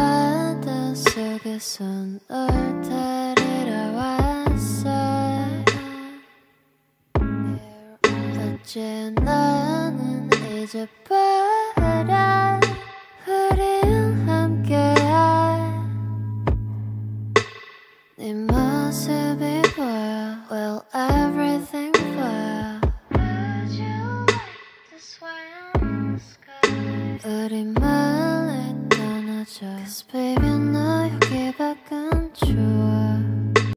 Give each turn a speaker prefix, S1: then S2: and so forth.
S1: 바다 속에서 널 데리러 왔어. 어째 나는 이제 버려. 우린 함께해. 네 모습이 보여. Will everything 보여. Would you like to swim in the sky? 우리 멀리 떠나자. Cause baby 너 여기